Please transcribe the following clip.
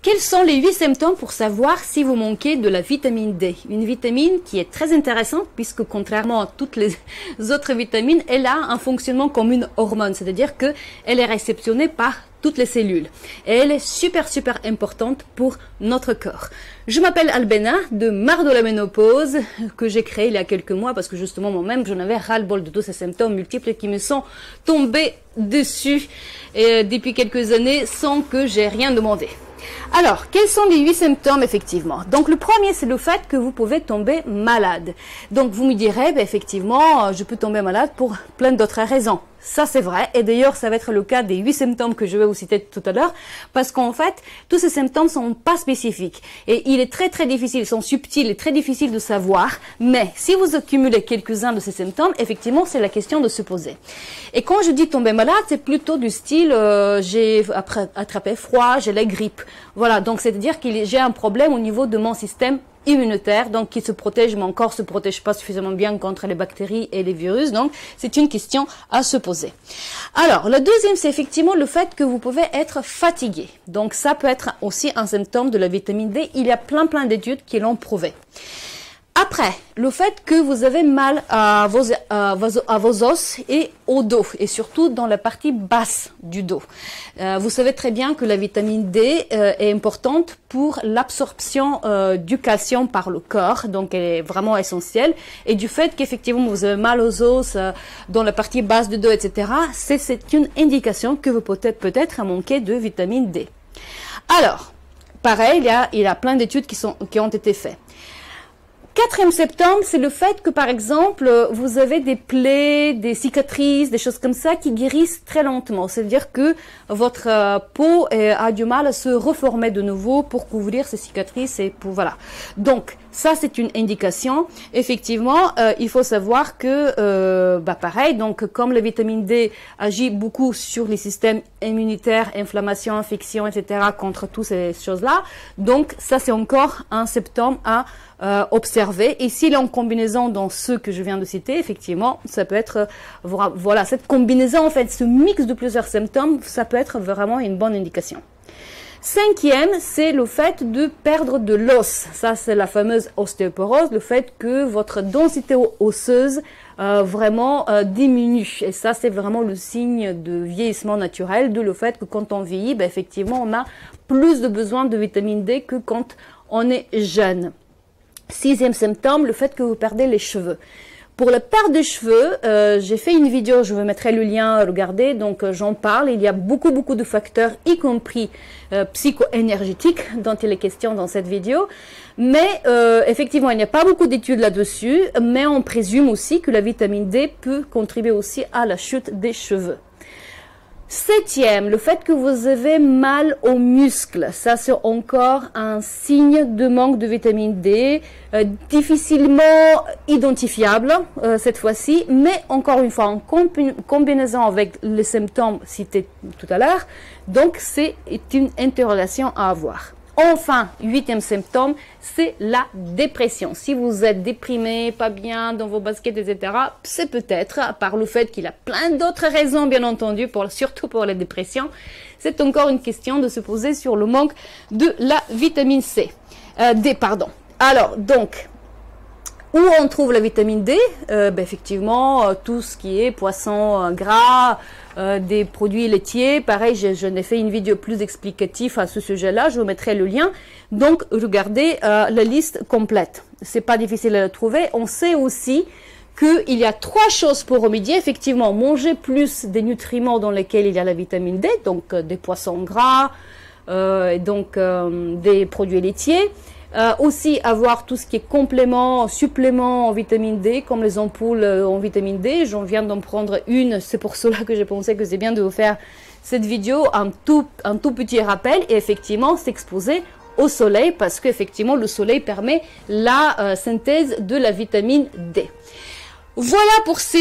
quels sont les 8 symptômes pour savoir si vous manquez de la vitamine D? Une vitamine qui est très intéressante puisque contrairement à toutes les autres vitamines, elle a un fonctionnement comme une hormone, c'est-à-dire qu'elle est réceptionnée par toutes les cellules. Et elle est super importante pour notre corps. Je m'appelle Albena de Marre de la ménopause que j'ai créé il y a quelques mois parce que justement moi-même j'en avais ras-le-bol de tous ces symptômes multiples qui me sont tombés dessus depuis quelques années sans que j'ai rien demandé. Alors, quels sont les 8 symptômes effectivement? Donc le premier, c'est le fait que vous pouvez tomber malade. Donc vous me direz, effectivement, je peux tomber malade pour plein d'autres raisons. Ça c'est vrai, et d'ailleurs ça va être le cas des 8 symptômes que je vais vous citer tout à l'heure, parce qu'en fait, tous ces symptômes sont pas spécifiques. Et il est très difficile, ils sont subtils et très difficiles de savoir, mais si vous accumulez quelques-uns de ces symptômes, effectivement c'est la question de se poser. Et quand je dis tomber malade, c'est plutôt du style, j'ai attrapé froid, j'ai la grippe. Voilà, donc c'est-à-dire que j'ai un problème au niveau de mon système immunitaire, donc qui se protège, mon corps se protège pas suffisamment bien contre les bactéries et les virus, donc c'est une question à se poser. Alors, le deuxième, c'est effectivement le fait que vous pouvez être fatigué. Donc ça peut être aussi un symptôme de la vitamine D, il y a plein d'études qui l'ont prouvé. Après, le fait que vous avez mal à vos os et au dos, et surtout dans la partie basse du dos. Vous savez très bien que la vitamine D est importante pour l'absorption du calcium par le corps, donc elle est vraiment essentielle. Et du fait qu'effectivement vous avez mal aux os, dans la partie basse du dos, etc., c'est une indication que vous peut-être manquer de vitamine D. Alors, pareil, il y a plein d'études qui ont été faites. Quatrième symptôme, c'est le fait que, par exemple, vous avez des plaies, des cicatrices, des choses comme ça qui guérissent très lentement. C'est-à-dire que votre peau a du mal à se reformer de nouveau pour couvrir ces cicatrices et pour, voilà. Donc, ça, c'est une indication. Effectivement, il faut savoir que, pareil, donc, comme la vitamine D agit beaucoup sur les systèmes immunitaires, inflammation, infection, etc., contre toutes ces choses-là, donc, ça, c'est encore un symptôme à observer. Et s'il est en combinaison dans ceux que je viens de citer, effectivement, ça peut être, voilà, cette combinaison, en fait, ce mix de plusieurs symptômes, ça peut être vraiment une bonne indication. Cinquième, c'est le fait de perdre de l'os. Ça, c'est la fameuse ostéoporose, le fait que votre densité osseuse vraiment diminue. Et ça, c'est vraiment le signe de vieillissement naturel, de le fait que quand on vieillit, effectivement, on a plus de besoin de vitamine D que quand on est jeune. Sixième symptôme, le fait que vous perdez les cheveux. Pour la perte de cheveux, j'ai fait une vidéo, je vous mettrai le lien, regardez, donc j'en parle. Il y a beaucoup de facteurs, y compris psycho-énergétiques, dont il est question dans cette vidéo. Mais effectivement, il n'y a pas beaucoup d'études là-dessus, mais on présume aussi que la vitamine D peut contribuer aussi à la chute des cheveux. Septième, le fait que vous avez mal aux muscles, ça c'est encore un signe de manque de vitamine D, difficilement identifiable cette fois-ci, mais encore une fois en combinaison avec les symptômes cités tout à l'heure, donc c'est une interrogation à avoir. Enfin, huitième symptôme, c'est la dépression. Si vous êtes déprimé, pas bien dans vos baskets, etc., c'est peut-être par le fait qu'il y a plein d'autres raisons, bien entendu, surtout pour la dépression. C'est encore une question de se poser sur le manque de la vitamine D. Alors, donc, où on trouve la vitamine D? Effectivement, tout ce qui est poisson gras, des produits laitiers. Pareil, je n'ai fait une vidéo plus explicative à ce sujet-là. Je vous mettrai le lien. Donc, regardez la liste complète. C'est pas difficile à la trouver. On sait aussi qu'il y a 3 choses pour remédier. Effectivement, manger plus des nutriments dans lesquels il y a la vitamine D, donc des poissons gras, des produits laitiers. Aussi avoir tout ce qui est complément, supplément en vitamine D, comme les ampoules en vitamine D. J'en viens d'en prendre une, c'est pour cela que j'ai pensé que c'est bien de vous faire cette vidéo, un tout petit rappel, et effectivement s'exposer au soleil, parce qu'effectivement le soleil permet la synthèse de la vitamine D. Voilà pour ces